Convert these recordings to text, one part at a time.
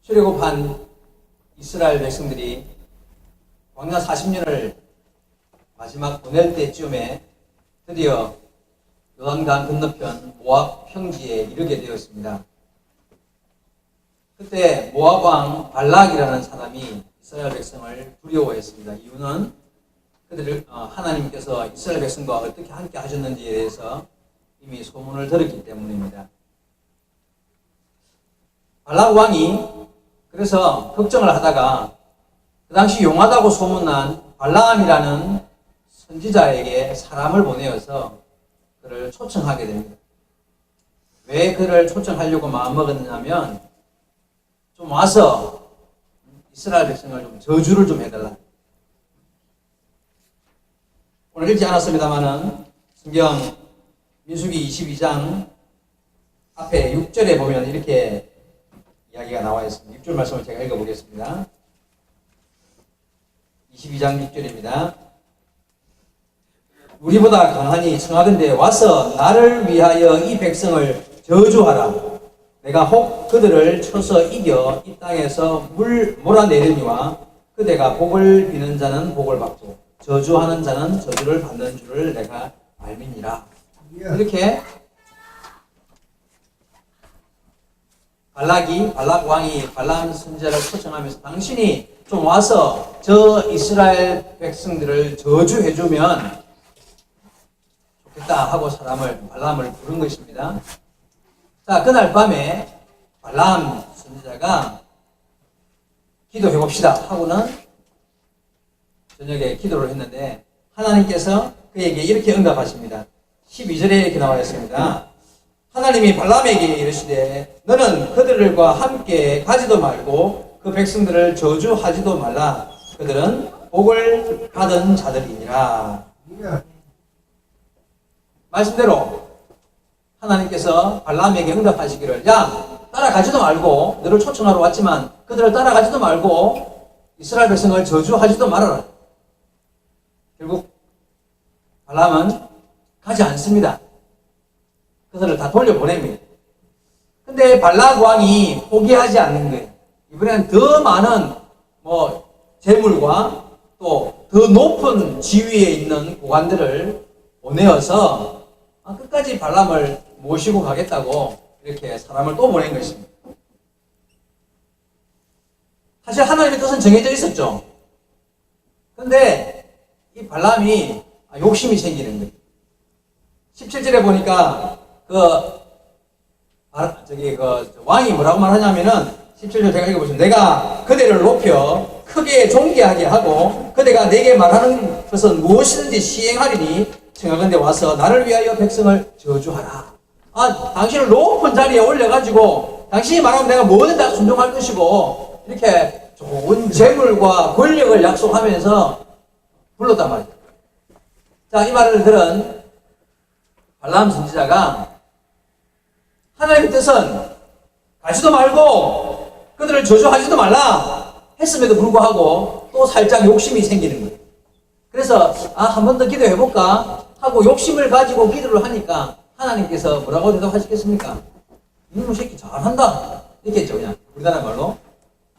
출애굽한 이스라엘 백성들이 광야 40년을 마지막 보낼 때쯤에 드디어 요단강 건너편 모압 평지에 이르게 되었습니다. 그때 모압 왕 발락이라는 사람이 이스라엘 백성을 두려워했습니다. 이유는 그들을 하나님께서 이스라엘 백성과 어떻게 함께 하셨는지에 대해서 이미 소문을 들었기 때문입니다. 발락 왕이 그래서 걱정을 하다가 그 당시 용하다고 소문난 발라암이라는 선지자에게 사람을 보내어서 그를 초청하게 됩니다. 왜 그를 초청하려고 마음먹었냐면 좀 와서 이스라엘 백성을 좀 저주를 좀 해달라. 오늘 읽지 않았습니다만은 성경 민수기 22장 앞에 6절에 보면 이렇게 이야기가 나와 있습니다. 6절 말씀을 제가 읽어보겠습니다. 22장 6절입니다. 우리보다 강하니 청하건대 와서 나를 위하여 이 백성을 저주하라. 내가 혹 그들을 쳐서 이겨 이 땅에서 몰아내려니와 그대가 복을 비는 자는 복을 받고 저주하는 자는 저주를 받는 줄을 내가 알미니라. 이렇게 발락 왕이 발람 선지자를 초청하면서 당신이 좀 와서 저 이스라엘 백성들을 저주해주면 좋겠다 하고 발람을 부른 것입니다. 자, 그날 밤에 발람 선지자가 기도해봅시다 하고는 저녁에 기도를 했는데 하나님께서 그에게 이렇게 응답하십니다. 12절에 이렇게 나와 있습니다. 하나님이 발람에게 이르시되 너는 그들과 함께 가지도 말고 그 백성들을 저주하지도 말라. 그들은 복을 받은 자들이니라. 말씀대로 하나님께서 발람에게 응답하시기를 야 따라가지도 말고 너를 초청하러 왔지만 그들을 따라가지도 말고 이스라엘 백성을 저주하지도 말아라. 결국 발람은 가지 않습니다. 그들을 다 돌려보냅니다. 근데 발락 왕이 포기하지 않는 거예요. 이번에는 더 많은 재물과 또 더 높은 지위에 있는 고관들을 보내어서 끝까지 발람을 모시고 가겠다고 이렇게 사람을 또 보낸 것입니다. 사실 하나님의 뜻은 정해져 있었죠. 근데 이 발람이 욕심이 생기는 거예요. 17절에 보니까 왕이 뭐라고 말하냐면은 17절 제가 읽어보시면 내가 그대를 높여 크게 존귀하게 하고 그대가 내게 말하는 것은 무엇이든지 시행하리니 청하건대 와서 나를 위하여 백성을 저주하라. 당신을 높은 자리에 올려가지고 당신이 말하면 내가 뭐든 다 순종할 것이고 이렇게 좋은 재물과 권력을 약속하면서 불렀단 말이에요. 자, 이 말을 들은 발람 선지자가 하나님의 뜻은 가지도 말고 그들을 저주하지도 말라 했음에도 불구하고 또 살짝 욕심이 생기는 거예요. 그래서 한 번 더 기도해볼까 하고 욕심을 가지고 기도를 하니까 하나님께서 뭐라고 대답하시겠습니까? 이놈의 새끼 잘한다 이렇게 했죠. 그냥 우리나라 말로.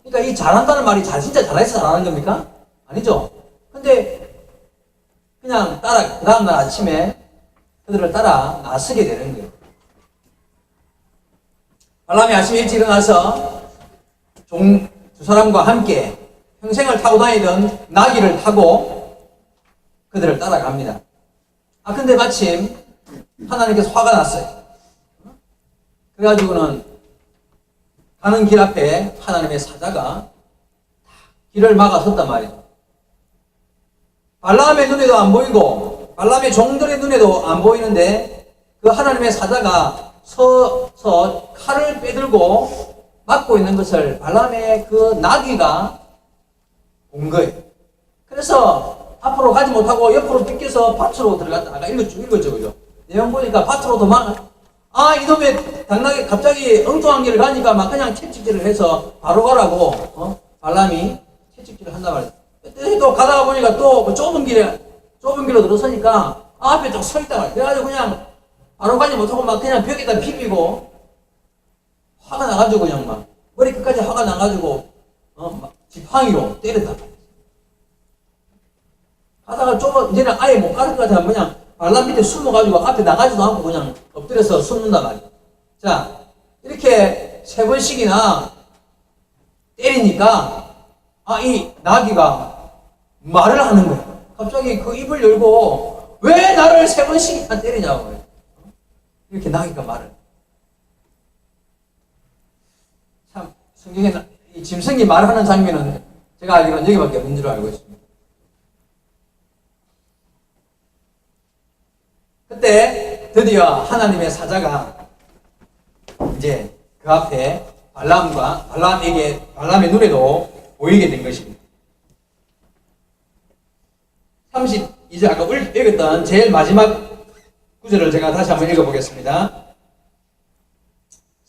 그러니까 이 잘한다는 말이 진짜 잘해서 잘하는 겁니까? 아니죠. 근데 그냥 그 다음날 아침에 그들을 따라 나서게 되는 거예요. 발람이 아침에 일찍 일어나서 두 사람과 함께 평생을 타고 다니던 나귀를 타고 그들을 따라갑니다. 근데 마침 하나님께서 화가 났어요. 그래가지고는 가는 길 앞에 하나님의 사자가 길을 막아섰단 말이에요. 발람의 눈에도 안 보이고 발람의 종들의 눈에도 안 보이는데 그 하나님의 사자가 서서 칼을 빼들고 막고 있는 것을 발람의 그 나귀가 본 거예요. 그래서 앞으로 가지 못하고 옆으로 빗겨서 밭으로 들어갔다. 아까 읽었죠, 그죠? 내용 보니까 밭으로 이놈의 당나귀 갑자기 엉뚱한 길을 가니까 막 그냥 채찍질을 해서 바로 가라고 발람이 채찍질을 한단 말이에요. 또 가다가 보니까 또 좁은 길로 들어서니까 앞에 딱 서 있단 말이에요. 그래가지고 그냥 바로 가지 못하고 막 그냥 벽에다 비비고 화가 나가지고 그냥 막 머리 끝까지 화가 나가지고 막 지팡이로 때렸단 말이야. 가다가 좀 이제는 아예 못 가는 것 같아. 그냥 발람 밑에 숨어가지고 앞에 나가지도 않고 그냥 엎드려서 숨는단 말이야. 자, 이렇게 3번씩이나 때리니까 이 나귀가 말을 하는 거야. 갑자기 그 입을 열고 왜 나를 3번씩이나 때리냐고. 이렇게 나귀가 말을. 참 성경에 이 짐승이 말하는 장면은 제가 알기로는 여기밖에 없는 줄 알고 있습니다. 그때 드디어 하나님의 사자가 이제 그 앞에 발람의 눈에도 보이게 된 것입니다. 32절 아까 읽었던 제일 마지막 구절을 제가 다시 한번 읽어보겠습니다.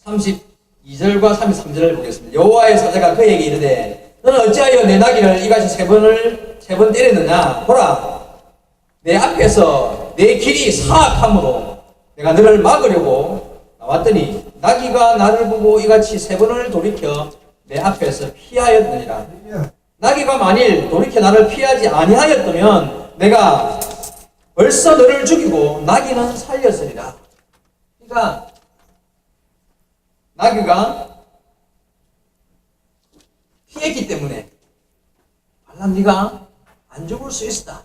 32절과 33절을 보겠습니다. 여호와의 사자가 그에게 이르되 너는 어찌하여 내 나귀를 이같이 세 번 때렸느냐. 보라, 내 앞에서 내 길이 사악함으로 내가 너를 막으려고 나왔더니 나귀가 나를 보고 이같이 3번을 돌이켜 내 앞에서 피하였느니라. 나귀가 만일 돌이켜 나를 피하지 아니하였다면 내가 벌써 너를 죽이고 나귀는 살렸으리라. 그러니까 나귀가 피했기 때문에 발람 네가 안 죽을 수 있었다.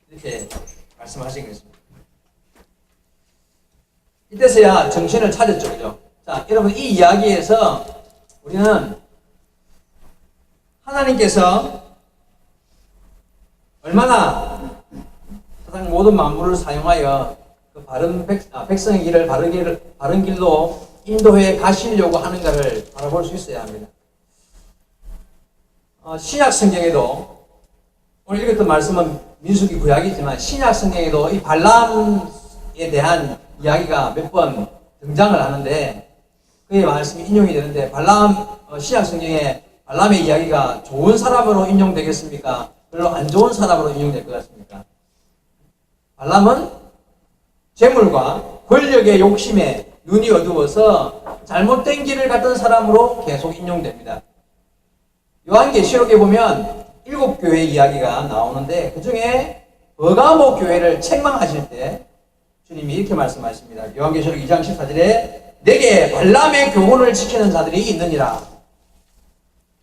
이렇게 말씀하신 것입니다. 이때서야 정신을 차렸죠. 그죠? 자, 여러분 이 이야기에서 우리는 하나님께서 얼마나 세상 모든 만물을 사용하여 그 백성의 길을 바른 길로 인도해 가시려고 하는가를 바라볼 수 있어야 합니다. 신약 성경에도 오늘 읽었던 말씀은 민수기 구약이지만 신약 성경에도 이 발람에 대한 이야기가 몇 번 등장을 하는데 그의 말씀이 인용이 되는데 신약 성경에 발람의 이야기가 좋은 사람으로 인용되겠습니까? 별로 안 좋은 사람으로 인용될 것 같습니까? 발람은 재물과 권력의 욕심에 눈이 어두워서 잘못된 길을 갔던 사람으로 계속 인용됩니다. 요한계시록에 보면 7교회 이야기가 나오는데 그 중에 버가모 교회를 책망하실 때 주님이 이렇게 말씀하십니다. 요한계시록 2장 14절에 내게 발람의 교훈을 지키는 자들이 있느니라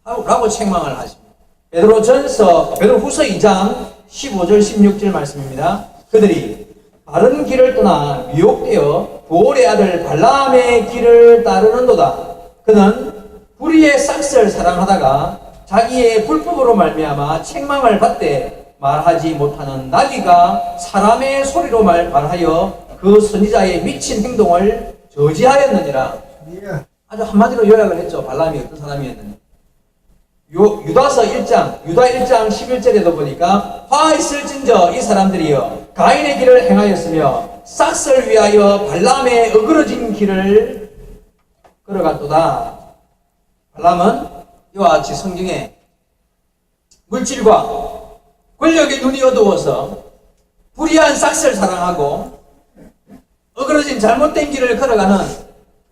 라고 책망을 하십니다. 베드로후서 2장 15절 16절 말씀입니다. 그들이 바른 길을 떠나 미혹되어 보올의 아들 발람의 길을 따르는도다. 그는 불의의 싹스를 사랑하다가 자기의 불법으로 말미암아 책망을 받되 말하지 못하는 나귀가 사람의 소리로 말하여 그 선지자의 미친 행동을 저지하였느니라. 아주 한마디로 요약을 했죠. 발람이 어떤 사람이었는지. 유다 1장 11절에도 보니까 화 있을진저 이 사람들이여 가인의 길을 행하였으며 싹스를 위하여 발람의 어그러진 길을 걸어갔도다. 발람은 이와 같이 성경에 물질과 권력의 눈이 어두워서 불의한 싹스를 사랑하고 어그러진 잘못된 길을 걸어가는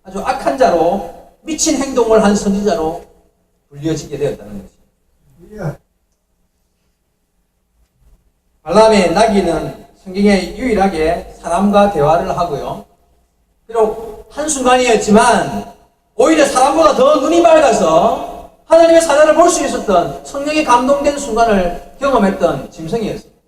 아주 악한 자로 미친 행동을 한 선지자로 불려지게 되었다는 것입니다. 발람의 나귀는 성경에 유일하게 사람과 대화를 하고요. 비록 한순간이었지만 오히려 사람보다 더 눈이 밝아서 하나님의 사자를 볼 수 있었던 성령에 감동된 순간을 경험했던 짐승이었습니다.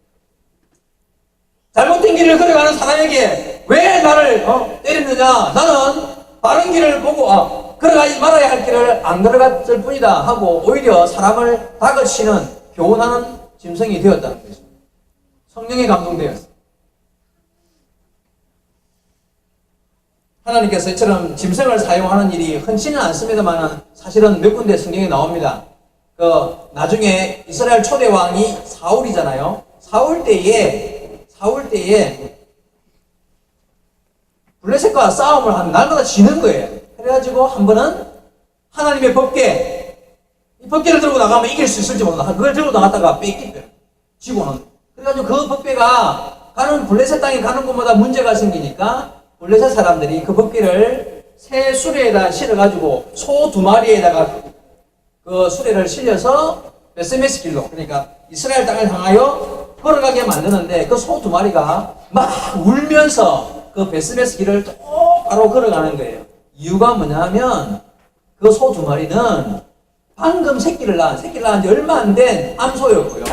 잘못된 길을 걸어가는 사람에게 왜 나를 때렸느냐? 나는 바른 길을 보고 걸어가지 말아야 할 길을 안 걸어갔을 뿐이다 하고 오히려 사람을 다그치는 교훈하는 짐승이 되었다는 것입니다. 성령에 감동되었습니다. 하나님께서 이처럼 짐승을 사용하는 일이 흔치는 않습니다만 사실은 몇 군데 성경에 나옵니다. 나중에 이스라엘 초대 왕이 사울이잖아요. 사울 때에 블레셋과 싸움을 하면 날마다 지는 거예요. 그래가지고 한 번은 하나님의 법궤, 이 법궤를 들고 나가면 이길 수 있을지 모른다. 그걸 들고 나갔다가 뺏기고요. 지고는. 그래가지고 그 법궤가 블레셋 땅에 가는 곳마다 문제가 생기니까 블레셋 사람들이 그 법궤를 새 수레에다 실어가지고 소 2마리에다가 그 수레를 실려서 베스메스 길로, 그러니까 이스라엘 땅을 향하여 걸어가게 만드는데 그 소 2마리가 막 울면서 그 베스메스 길을 똑바로 걸어가는 거예요. 이유가 뭐냐면 그 소 2마리는 방금 새끼를 낳은 지 얼마 안 된 암소였고요.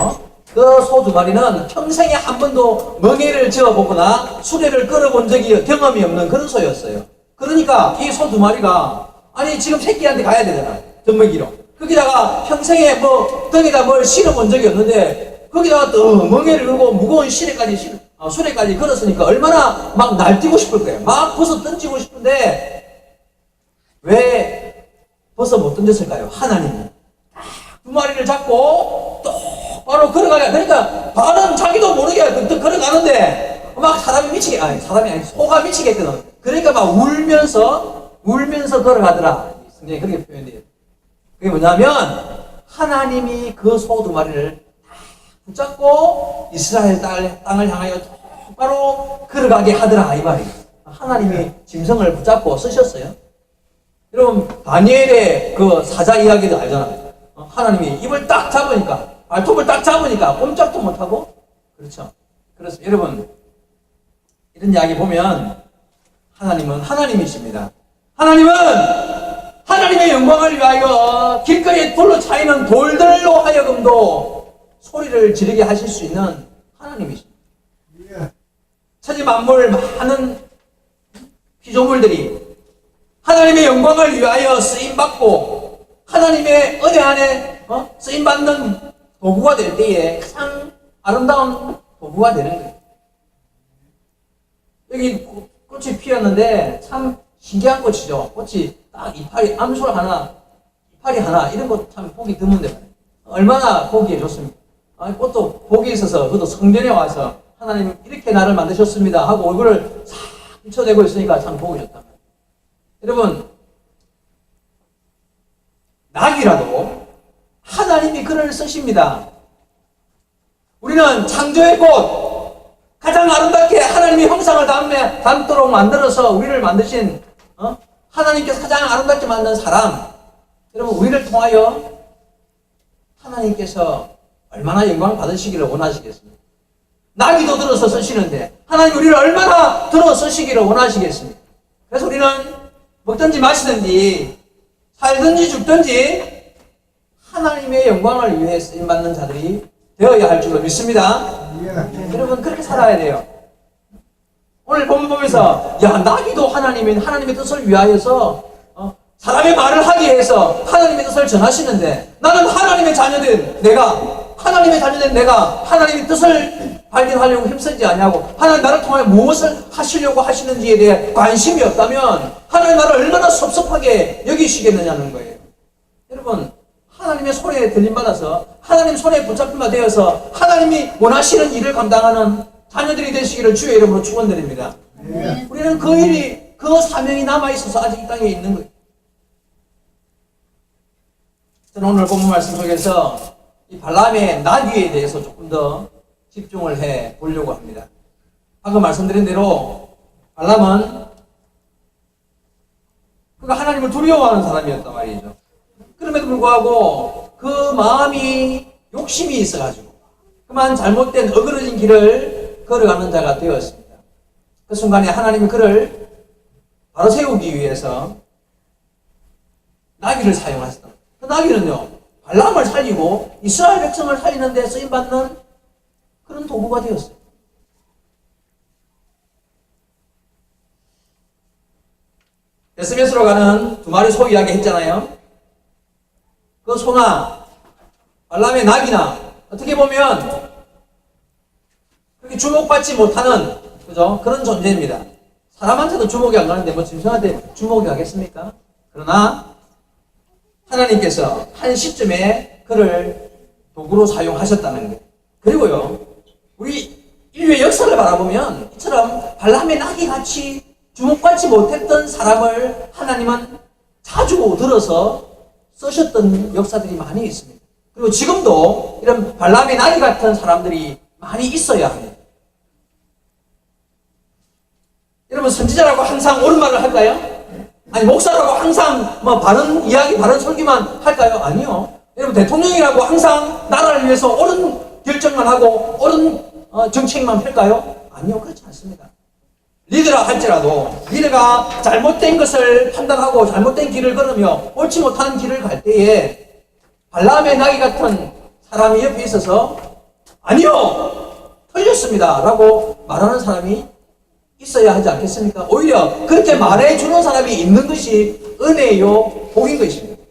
그 소 2마리는 평생에 한 번도 멍에를 지어보거나 수레를 끌어본 경험이 없는 그런 소였어요. 그러니까 이 소 2마리가 아니 지금 새끼한테 가야 되잖아. 젖먹이로. 거기다가 평생에 뭐 등에다 뭘 실어본 적이 없는데 거기다가 또 멍에를 걸고 무거운 수레까지 걸었으니까 얼마나 막 날뛰고 싶을 거예요. 막 벗어 던지고 싶은데 왜 벗어 못 던졌을까요? 하나님이 2마리를 잡고 똑바로 걸어가야, 그러니까 발은 자기도 모르게 걸어가는데 막 소가 미치겠거든. 그러니까 막 울면서 걸어가더라. 성경에 그렇게 표현돼요. 그게 뭐냐면 하나님이 그 소 2마리를 붙잡고 이스라엘 땅을 향하여 똑바로 걸어가게 하더라 이 말이에요. 하나님이 짐승을 붙잡고 쓰셨어요. 여러분 다니엘의 그 사자 이야기도 알잖아요. 하나님이 입을 딱 잡으니까, 발톱을 딱 잡으니까 꼼짝도 못하고. 그렇죠. 그래서 여러분 이런 이야기 보면 하나님은 하나님이십니다. 하나님은 하나님의 영광을 위하여 길거리에 돌로 차이는 돌들로 하여금도 소리를 지르게 하실 수 있는 하나님이십니다. 천지 만물 많은 피조물들이 하나님의 영광을 위하여 쓰임받고 하나님의 은혜 안에 쓰임받는 도구가 될 때에 가장 아름다운 도구가 되는 거예요. 여기 꽃이 피었는데 참 신기한 꽃이죠. 꽃이 딱 이파리 하나 이런 것 참 보기 드문데 얼마나 보기에 좋습니까? 꽃도 보기에 있어서 그것도 성전에 와서 하나님 이렇게 나를 만드셨습니다 하고 얼굴을 싹 비춰내고 있으니까 참 보기 좋다. 여러분 낙이라도 하나님이 그를 쓰십니다. 우리는 창조의 꽃, 가장 아름답게 하나님의 형상을 담도록 만들어서 우리를 만드신 하나님께서 가장 아름답게 만든 사람, 여러분 우리를 통하여 하나님께서 얼마나 영광 받으시기를 원하시겠습니까? 나귀도 들어서 쓰시는데 하나님 우리를 얼마나 들어 쓰시기를 원하시겠습니까? 그래서 우리는 먹든지 마시든지 살든지 죽든지 하나님의 영광을 위해 쓰임받는 자들이 되어야 할 줄로 믿습니다. 여러분 그렇게 살아야 돼요. 오늘 본문 보면서 나귀도 하나님의 뜻을 위하여서 사람의 말을 하기 위해서 하나님의 뜻을 전하시는데 나는 하나님의 자녀된 내가 하나님의 뜻을 발견하려고 힘쓰지 않냐고, 하나님 나를 통해 무엇을 하시려고 하시는지에 대해 관심이 없다면 하나님 나를 얼마나 섭섭하게 여기시겠느냐는 거예요. 여러분 하나님의 손에 들림받아서 하나님 손에 붙잡힌 바 되어서 하나님이 원하시는 일을 감당하는 자녀들이 되시기를 주의 이름으로 축원드립니다. 우리는 그 사명이 남아있어서 아직 이 땅에 있는 거예요. 저는 오늘 본문 말씀 속에서 이 발람의 나귀에 대해서 조금 더 집중을 해 보려고 합니다. 방금 말씀드린 대로 발람은 그가 하나님을 두려워하는 사람이었단 말이죠. 그럼에도 불구하고 그 마음이 욕심이 있어가지고 그만 잘못된 어그러진 길을 걸어가는 자가 되었습니다. 그 순간에 하나님이 그를 바로 세우기 위해서 나귀를 사용하셨다. 그 나귀는요 발람을 살리고 이스라엘 백성을 살리는 데 쓰임받는 그런 도구가 되었어요. 베스메스로 가는 2마리 소 이야기 했잖아요. 그 소나 발람의 나귀나 어떻게 보면 그렇게 주목받지 못하는 그런 존재입니다. 사람한테도 주목이 안 가는데 뭐 짐승한테 주목이 가겠습니까? 그러나 하나님께서 한 시점에 그를 도구로 사용하셨다는 거예요. 그리고요 우리 인류의 역사를 바라보면 이처럼 발람의 나귀같이 주목받지 못했던 사람을 하나님은 자주 들어서 쓰셨던 역사들이 많이 있습니다. 그리고 지금도 이런 발람의 나귀 같은 사람들이 많이 있어야 합니다. 여러분 선지자라고 항상 옳은 말을 할까요? 아니, 목사라고 항상 뭐 바른 이야기, 바른 설교만 할까요? 아니요. 여러분, 대통령이라고 항상 나라를 위해서 옳은 결정만 하고 옳은 정책만 펼까요? 아니요, 그렇지 않습니다. 리더라 할지라도 리더가 잘못된 것을 판단하고 잘못된 길을 걸으며 옳지 못한 길을 갈 때에 발람의 나귀 같은 사람이 옆에 있어서 아니요, 틀렸습니다 라고 말하는 사람이 있어야 하지 않겠습니까? 오히려 그렇게 말해주는 사람이 있는 것이 은혜요, 복인 것입니다.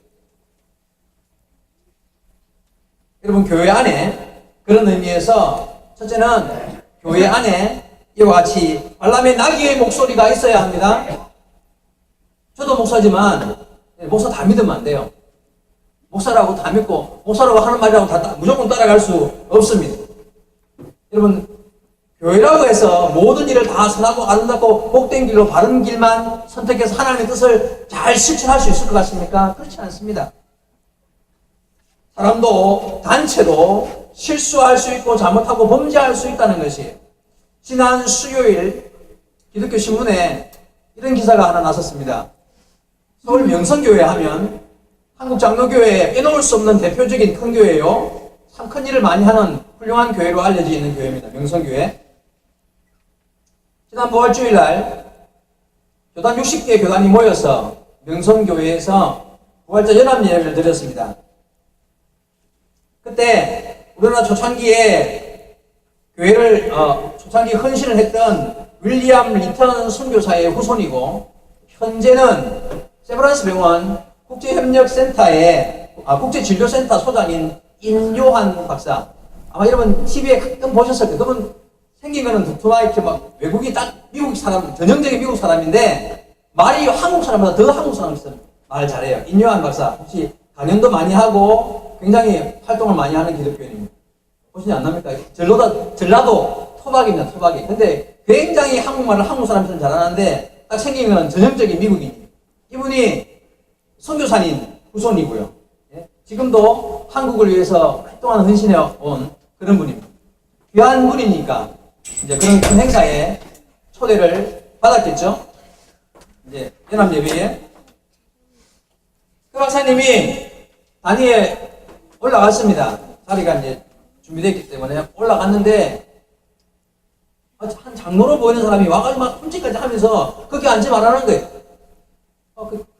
여러분, 교회 안에 그런 의미에서 첫째는 교회 안에 이와 같이 발람의 나귀의 목소리가 있어야 합니다. 저도 목사지만 목사 다 믿으면 안 돼요. 목사라고 다 믿고 목사라고 하는 말이라고 다 무조건 따라갈 수 없습니다. 여러분, 교회라고 해서 모든 일을 다 선하고 아름답고 복된 길로 바른 길만 선택해서 하나님의 뜻을 잘 실천할 수 있을 것 같습니까? 그렇지 않습니다. 사람도 단체도 실수할 수 있고 잘못하고 범죄할 수 있다는 것이에요. 지난 수요일 기독교 신문에 이런 기사가 하나 났었습니다. 서울 명성교회 하면 한국 장로교회에 빼놓을 수 없는 대표적인 큰 교회요. 참 큰 일을 많이 하는 훌륭한 교회로 알려져 있는 교회입니다. 명성교회. 지난 부활주일날 교단 60개 교단이 모여서 명성교회에서 부활절 연합예배를 드렸습니다. 그때 우리나라 초창기에 교회를 초창기 헌신을 했던 윌리엄 리턴 선교사의 후손이고 현재는 세브란스 병원 국제협력센터의 국제진료센터 소장인 임요한 박사. 아마 여러분 TV에 가끔 보셨을 거예요. 그분 생긴 거는 두툼하게 이렇게 막 외국인 딱 미국 사람, 전형적인 미국 사람인데 말이 한국 사람보다 더 한국 사람 같은 말 잘해요. 임요한 박사. 혹시 강연도 많이 하고 굉장히 활동을 많이 하는 기독교인입니다. 보시지 않납니까? 전라도 토박입니다, 토박이. 근데 굉장히 한국말을 한국 사람처럼 잘하는데 딱 생긴 건 전형적인 미국인이에요. 이분이 선교사님 후손이고요. 예? 지금도 한국을 위해서 활동하는 헌신해 온 그런 분입니다. 귀한 분이니까 이제 그런 큰 행사에 초대를 받았겠죠. 이제 연합 예배에 그 박사님이 단위에 올라갔습니다. 자리가 이제 준비되었기 때문에 올라갔는데 한 장로로 보이는 사람이 와가지고 막 훔치까지 하면서 거기 앉지 말라는 거예요.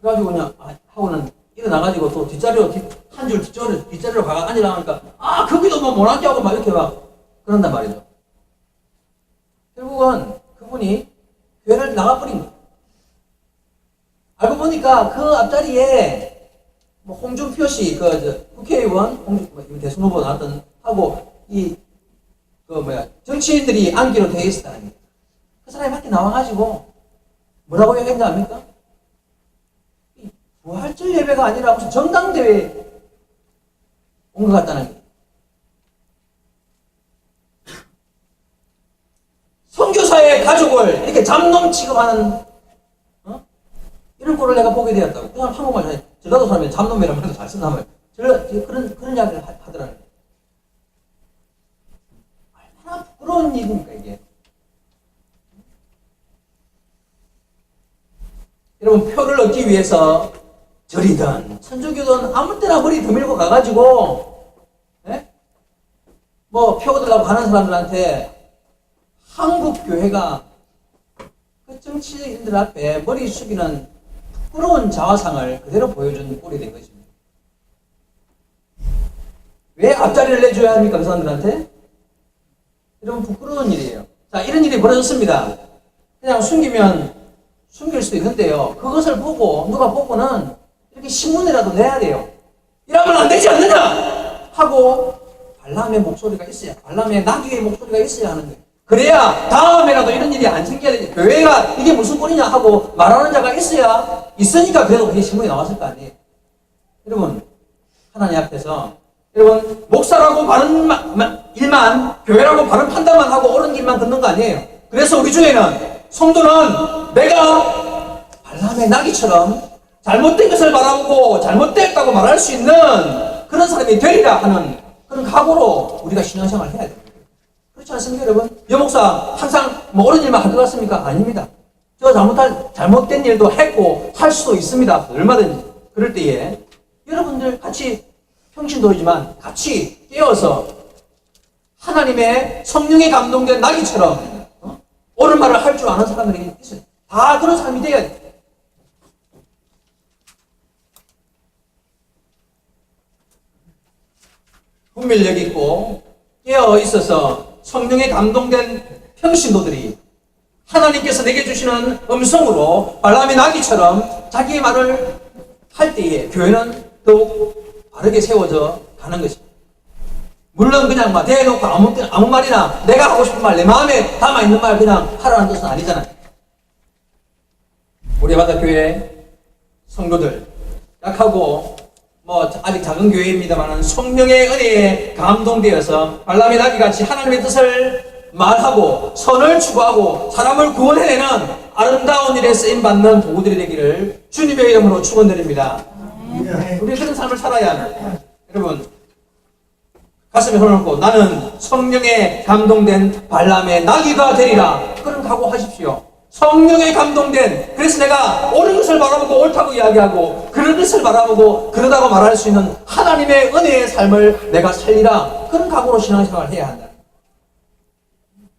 그래가지고 그냥 하고는 일어나가지고 또 뒷자리로 한 줄 뒷자리로 가가 앉으려니까 거기도 뭐 못 앉게 하고 막 이렇게 막 그런단 말이죠. 결국은 그분이 교회를 나가버린 거예요. 알고 보니까 그 앞자리에 뭐 홍준표 씨, 국회의원, 대선 후보 나왔던, 하고, 정치인들이 앉기로 되어 있었다는 거예요. 그 사람이 밖에 나와가지고, 뭐라고 얘기했는지 압니까? 부활절 예배가 아니라 무슨 정당대회에 온 것 같다는 거예요. 선교사의 가족을 이렇게 잡놈 취급하는, 이런 꼴을 내가 보게 되었다고. 그 사람 한국말 잘해. 전라도 사람이 잡놈이라는 말도 잘 쓴단 말이에요. 그런 이야기를 하더라는 거예요. 얼마나 부끄러운 일입니까, 이게. 여러분, 표를 얻기 위해서 절이든, 천주교든 아무 때나 머리 드밀고 가가지고, 예? 표 얻으려고 가는 사람들한테 한국교회가 그 정치인들 앞에 머리 숙이는 부끄러운 자화상을 그대로 보여준 꼴이 된 것입니다. 왜 앞자리를 내줘야 합니까? 그 사람들한테? 이런 부끄러운 일이에요. 자, 이런 일이 벌어졌습니다. 그냥 숨기면 숨길 수도 있는데요. 그것을 보고, 누가 보고는 이렇게 신문이라도 내야 돼요. 이러면 안 되지 않느냐! 하고, 발람의 목소리가 있어야, 발람의 나귀의 목소리가 있어야 하는 거예요. 그래야 다음에라도 이런 일이 안 생겨야 되지. 교회가 이게 무슨 꼴이냐 하고 말하는 자가 있으니까 그래도 그게 신문에 나왔을 거 아니에요. 여러분, 하나님 앞에서, 여러분, 목사라고 바른 일만, 교회라고 바른 판단만 하고 옳은 길만 걷는 거 아니에요. 그래서 우리 중에는, 성도는 내가 발람의 나귀처럼 잘못된 것을 바라보고 잘못됐다고 말할 수 있는 그런 사람이 되리라 하는 그런 각오로 우리가 신앙생활을 해야 됩니다. 그렇지 않습니까, 여러분? 여목사 항상 옳은 일만 할 것 같습니까? 아닙니다. 저 잘못된 일도 했고 할 수도 있습니다. 얼마든지. 그럴 때에 여러분들 같이 평신도이지만 같이 깨어서 하나님의 성령에 감동된 나귀처럼 옳은 말을 할 줄 아는 사람들이 있어요. 다 그런 삶이 돼야 돼요. 분별력 있고 깨어 있어서 성령에 감동된 평신도들이 하나님께서 내게 주시는 음성으로 발람의 나귀처럼 자기의 말을 할 때에 교회는 더욱 바르게 세워져 가는 것입니다. 물론 그냥 막 대놓고 아무 말이나 내가 하고 싶은 말, 내 마음에 담아있는 말 그냥 하라는 뜻은 아니잖아요. 우리 바다교회 성도들, 약하고 아직 작은 교회입니다만 성령의 은혜에 감동되어서 발람의 나귀같이 하나님의 뜻을 말하고 선을 추구하고 사람을 구원해내는 아름다운 일에 쓰임받는 도구들이 되기를 주님의 이름으로 축원드립니다. 우리 그런 삶을 살아야 하는 여러분 가슴에 손을 얹고 나는 성령에 감동된 발람의 나귀가 되리라 그런 각오하십시오. 성령에 감동된, 그래서 내가 옳은 것을 바라보고 옳다고 이야기하고 그런 것을 바라보고 그러다고 말할 수 있는 하나님의 은혜의 삶을 내가 살리라 그런 각오로 신앙생활을 해야 한다.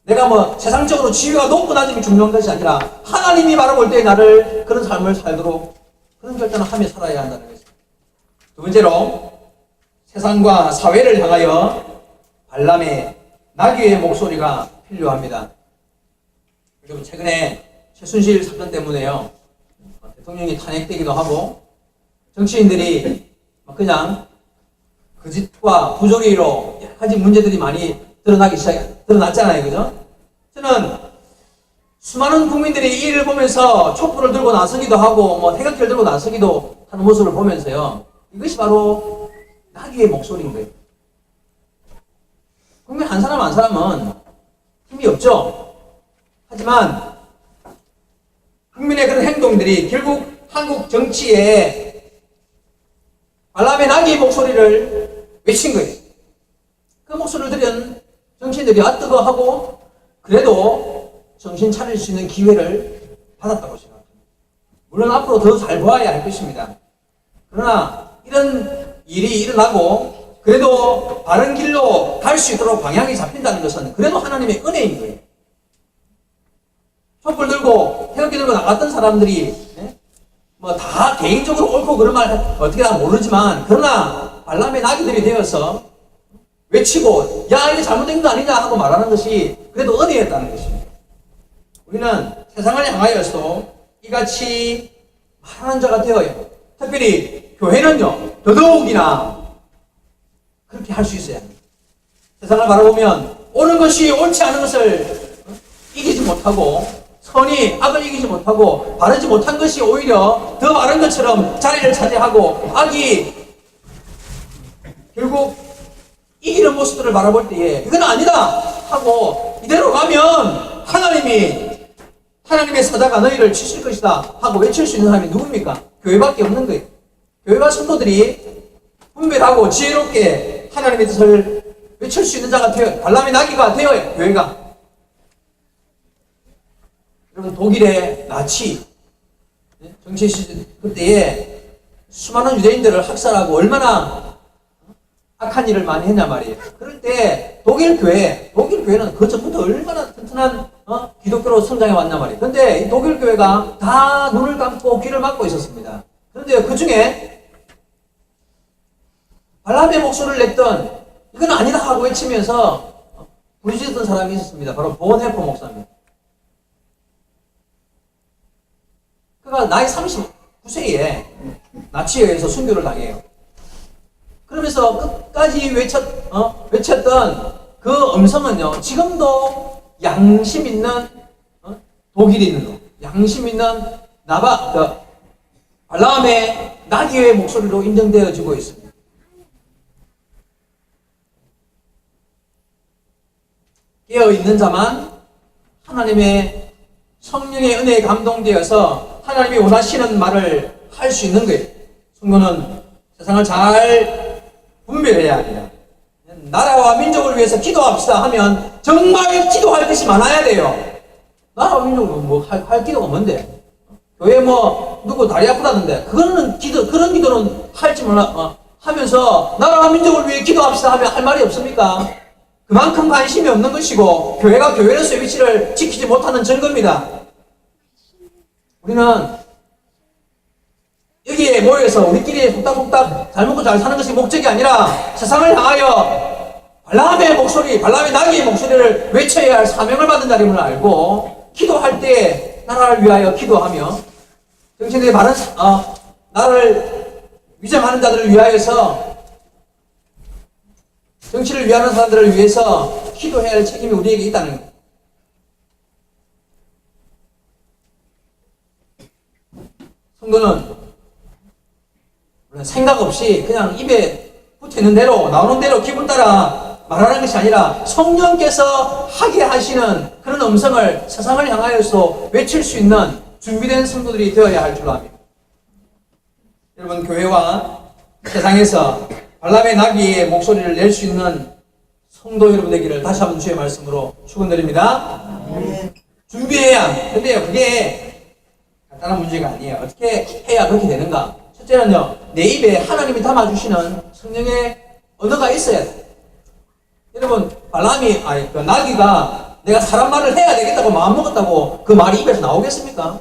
내가 세상적으로 지위가 높고 낮음이 중요한 것이 아니라 하나님이 바라볼 때 나를 그런 삶을 살도록 그런 결단을 하며 살아야 한다는 것입니다. 두 번째로 세상과 사회를 향하여 발람의 나귀의 목소리가 필요합니다. 여러분 최근에 최순실 사건 때문에요 대통령이 탄핵되기도 하고 정치인들이 그냥 거짓과 부조리로 여러 가지 문제들이 많이 드러났잖아요, 그죠? 저는 수많은 국민들이 이 일을 보면서 촛불을 들고 나서기도 하고 태극기를 들고 나서기도 하는 모습을 보면서요 이것이 바로 나귀의 목소리인 거예요. 국민 한 사람은 힘이 없죠. 하지만 국민의 그런 행동들이 결국 한국 정치에 발람의 나귀의 목소리를 외친 거예요. 그 목소리를 들은 정치인들이 뜨거워하고 그래도 정신 차릴 수 있는 기회를 받았다고 생각합니다. 물론 앞으로 더 잘 보아야 할 것입니다. 그러나 이런 일이 일어나고 그래도 바른 길로 갈 수 있도록 방향이 잡힌다는 것은 그래도 하나님의 은혜인 거예요. 촛불 들고 태극기 들고 나갔던 사람들이 다 개인적으로 옳고 그런 말 어떻게 다 모르지만 그러나 발람의 나귀들이 되어서 외치고 야 이게 잘못된 거 아니냐 하고 말하는 것이 그래도 은혜였다는 것입니다. 우리는 세상을 향하여서 이같이 말하는 자가 되어요. 특별히 교회는요 더더욱이나 그렇게 할 수 있어야 합니다. 세상을 바라보면 옳은 것이 옳지 않은 것을 이기지 못하고 선이 악을 이기지 못하고 바르지 못한 것이 오히려 더 바른 것처럼 자리를 차지하고 악이 결국 이기는 모습들을 바라볼 때에 이건 아니다 하고 이대로 가면 하나님의 사자가 너희를 치실 것이다 하고 외칠 수 있는 사람이 누굽니까? 교회밖에 없는 거예요. 교회와 성도들이 분별하고 지혜롭게 하나님의 뜻을 외칠 수 있는 자가 되어요. 발람의 나귀가 되어요. 교회가. 여러분 독일의 나치 정치 시절 그때에 수많은 유대인들을 학살하고 얼마나 악한 일을 많이 했냐 말이에요. 그럴 때 독일 교회는 그 전부터 얼마나 튼튼한 기독교로 성장해 왔냐 말이에요. 그런데 이 독일 교회가 다 눈을 감고 귀를 막고 있었습니다. 그런데 그 중에 발람의 목소리를 냈던 이건 아니다 하고 외치면서 부르짖었던 사람이 있었습니다. 바로 보온헤퍼 목사입니다. 그가 나이 39세에 나치에 의해서 순교를 당해요. 그러면서 끝까지 외쳤던 그 음성은요, 지금도 양심 있는 독일인으로, 양심 있는 발람의 나귀의 목소리로 인정되어지고 있습니다. 깨어있는 자만 하나님의 성령의 은혜에 감동되어서 하나님이 원하시는 말을 할 수 있는 거예요. 성도는 세상을 잘 분별해야 합니다. 나라와 민족을 위해서 기도합시다 하면 정말 기도할 것이 많아야 돼요. 나라 민족은 할 기도가 뭔데? 교회 누구 다리 아프다는데, 그거는 그런 기도는 할지 몰라, 하면서, 나라와 민족을 위해 기도합시다 하면 할 말이 없습니까? 그만큼 관심이 없는 것이고, 교회가 교회로서의 위치를 지키지 못하는 증거입니다. 우리는 여기에 모여서 우리끼리 속닥속닥 잘 먹고 잘 사는 것이 목적이 아니라 세상을 향하여 발람의 목소리, 발람의 나귀의 목소리를 외쳐야 할 사명을 받은 자임을 알고 기도할 때 나라를 위하여 기도하며 정신의 바른 나라를 위장하는 자들을 위하여서 정치를 위하는 사람들을 위해서 기도해야 할 책임이 우리에게 있다는 거예요. 성도는 생각 없이 그냥 입에 붙어있는 대로 나오는 대로 기분 따라 말하는 것이 아니라 성령께서 하게 하시는 그런 음성을 세상을 향하여서 외칠 수 있는 준비된 성도들이 되어야 할 줄로 압니다. 여러분, 교회와 세상에서 발람의 나귀의 목소리를 낼 수 있는 성도 여러분 되기를 다시 한번 주의 말씀으로 축원드립니다. 준비해야 합니다. 근데요, 그게 간단한 문제가 아니에요. 어떻게 해야 그렇게 되는가? 첫째는요, 내 입에 하나님이 담아주시는 성령의 언어가 있어야 돼요. 여러분, 그 나귀가 내가 사람 말을 해야 되겠다고 마음먹었다고 그 말이 입에서 나오겠습니까?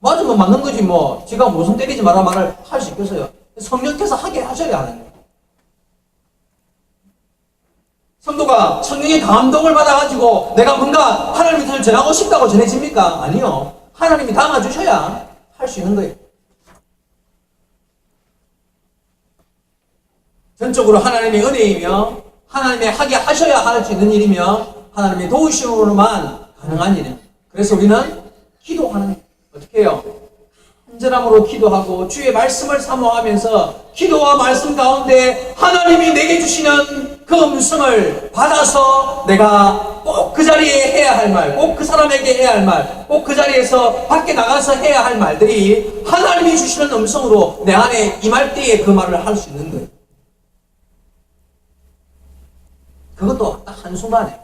맞으면 맞는 거지 지가 무슨 때리지 마라 말을 할 수 있겠어요? 성령께서 하게 하셔야 하는 거예요. 성도가 성령의 감동을 받아가지고 내가 뭔가 하나님의 뜻을 전하고 싶다고 전해집니까? 아니요. 하나님이 담아주셔야 할 수 있는 거예요. 전적으로 하나님의 은혜이며 하나님의 하게 하셔야 할 수 있는 일이며 하나님의 도우심으로만 가능한 일입니다. 그래서 우리는 기도하는 거예요. 어떻게 해요? 간절함으로 기도하고 주의 말씀을 사모하면서 기도와 말씀 가운데 하나님이 내게 주시는 그 음성을 받아서 내가 꼭 그 자리에 해야 할 말, 꼭 그 사람에게 해야 할 말, 꼭 그 자리에서 밖에 나가서 해야 할 말들이 하나님이 주시는 음성으로 내 안에 임할 때에 그 말을 할 수 있는 거예요. 그것도 딱 한순간에.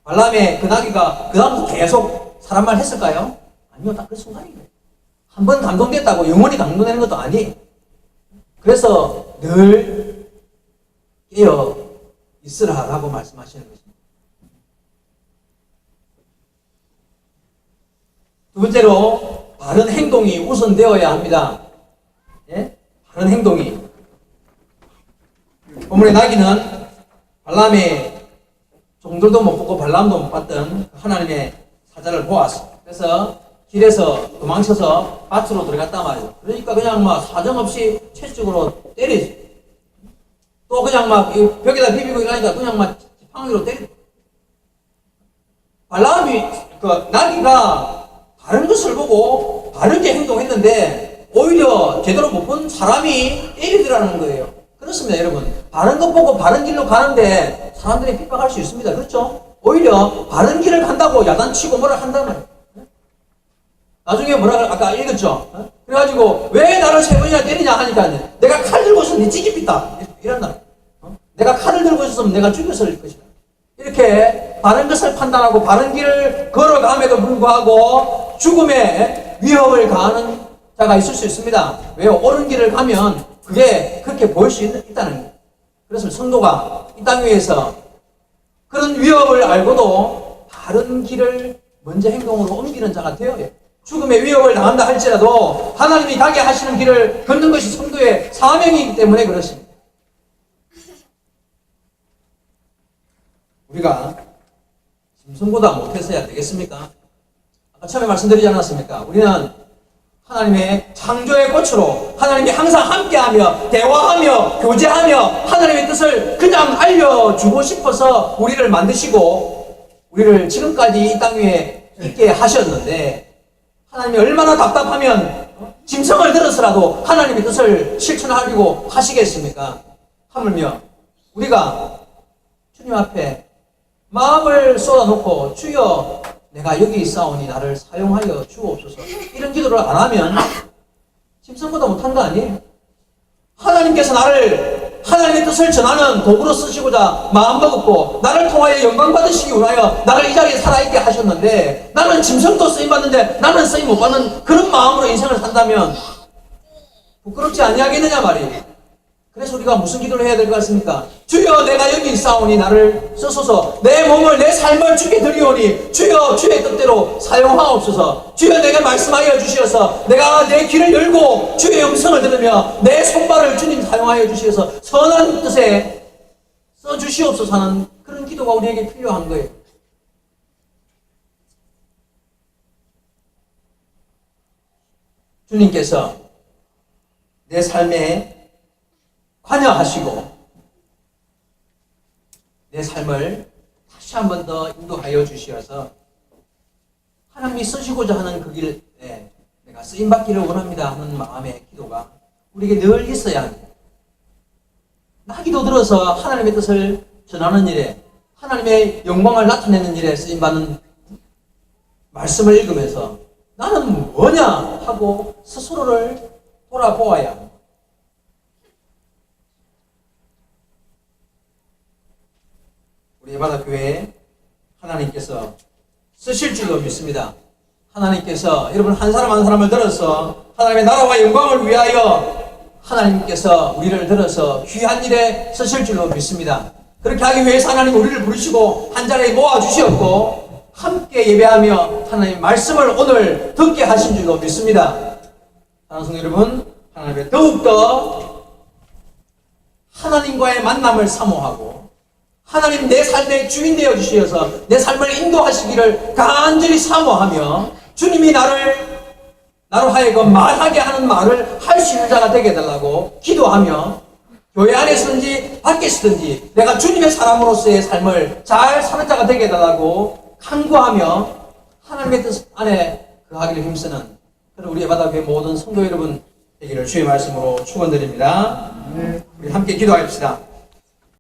발람의 그 나귀가 그 다음부터 계속 사람 말 했을까요? 아니요, 딱 그 순간이에요. 한 번 감동됐다고 영원히 감동되는 것도 아니에요. 그래서 늘 깨어 있으라라고 말씀하시는 것입니다. 두 번째로, 바른 행동이 우선되어야 합니다. 예? 바른 행동이. 본문의 나귀는 발람의 종들도 못 보고 발람도 못 봤던 하나님의 사자를 보았어. 그래서 길에서 도망쳐서 밭으로 들어갔단 말이에요. 그러니까 그냥 사정없이 채찍으로 때리지. 또 그냥 벽에다 비비고 이러니까 그냥 지팡이로 때리지. 발람이, 나귀가 바른 것을 보고 바르게 행동했는데 오히려 제대로 못 본 사람이 때리더라는 거예요. 그렇습니다, 여러분. 바른 것 보고 바른 길로 가는데 사람들이 핍박할 수 있습니다. 그렇죠? 오히려 바른 길을 간다고 야단치고 뭐라 한단 말이에요. 나중에 아까 읽었죠? 그래가지고 왜 나를 세 번이나 때리냐 하니까 내가 칼 들고 있었으면 네 찌기 삐다 이런다. 내가 칼을 들고 있었으면 내가 죽였을 것이다. 이렇게 바른 것을 판단하고 바른 길을 걸어감에도 불구하고 죽음의 위협을 가하는 자가 있을 수 있습니다. 왜요? 옳은 길을 가면 그게 그렇게 보일 수 있다는 거예요. 그래서 성도가 이 땅 위에서 그런 위협을 알고도 바른 길을 먼저 행동으로 옮기는 자가 되어야 해요. 죽음의 위협을 당한다 할지라도 하나님이 가게 하시는 길을 걷는 것이 성도의 사명이기 때문에 그렇습니다. 우리가 짐승보다 못해서야 되겠습니까? 아까 처음에 말씀드리지 않았습니까? 우리는 하나님의 창조의 꽃으로 하나님이 항상 함께하며 대화하며 교제하며 하나님의 뜻을 그냥 알려주고 싶어서 우리를 만드시고 우리를 지금까지 이 땅 위에 있게 하셨는데 하나님이 얼마나 답답하면 짐승을 들어서라도 하나님의 뜻을 실천하려고 하시겠습니까? 하물며 우리가 주님 앞에 마음을 쏟아놓고 주여 내가 여기 있사오니 나를 사용하여 주옵소서 이런 기도를 안 하면 짐승보다 못한 거 아니에요? 하나님께서 나를 하나님의 뜻을 전하는 도구로 쓰시고자 마음먹었고 나를 통하여 영광 받으시기 위하여 나를 이 자리에 살아있게 하셨는데 나는 짐승도 쓰임받는데 나는 쓰임 못 받는 그런 마음으로 인생을 산다면 부끄럽지 아니하겠느냐 말이에요. 그래서 우리가 무슨 기도를 해야 될 것 같습니까? 주여 내가 여기 있사오니 나를 쓰소서. 내 몸을 내 삶을 주께 드리오니 주여 주의 뜻대로 사용하옵소서. 주여 내게 말씀하여 주시어서 내가 내 귀를 열고 주의 음성을 들으며 내 손발을 주님 사용하여 주시어서 선한 뜻에 써주시옵소서 하는 그런 기도가 우리에게 필요한 거예요. 주님께서 내 삶에 관여하시고 내 삶을 다시 한 번 더 인도하여 주시어서 하나님이 쓰시고자 하는 그 길에 내가 쓰임받기를 원합니다 하는 마음의 기도가 우리에게 늘 있어야 합니다. 나 기도 들어서 하나님의 뜻을 전하는 일에 하나님의 영광을 나타내는 일에 쓰임받는 말씀을 읽으면서 나는 뭐냐 하고 스스로를 돌아보아야 합니다. 우리 예바다 교회에 하나님께서 쓰실 줄로 믿습니다. 하나님께서 여러분 한 사람 한 사람을 들어서 하나님의 나라와 영광을 위하여 하나님께서 우리를 들어서 귀한 일에 쓰실 줄로 믿습니다. 그렇게 하기 위해서 하나님 우리를 부르시고 한 자리에 모아주셨고 함께 예배하며 하나님의 말씀을 오늘 듣게 하신 줄로 믿습니다. 사랑하는 성도 여러분, 하나님의 더욱더 하나님과의 만남을 사모하고 하나님 내 삶의 주인 되어 주시어서 내 삶을 인도하시기를 간절히 사모하며 주님이 나로 하여금 말하게 하는 말을 할 수 있는 자가 되게 해달라고 기도하며 교회 안에서든지 밖에서든지 내가 주님의 사람으로서의 삶을 잘 사는 자가 되게 해달라고 간구하며 하나님의 뜻 안에 거하기를 힘쓰는 그런 우리 예바다교회 모든 성도 여러분 되기를 주의 말씀으로 축원드립니다. 우리 함께 기도합시다.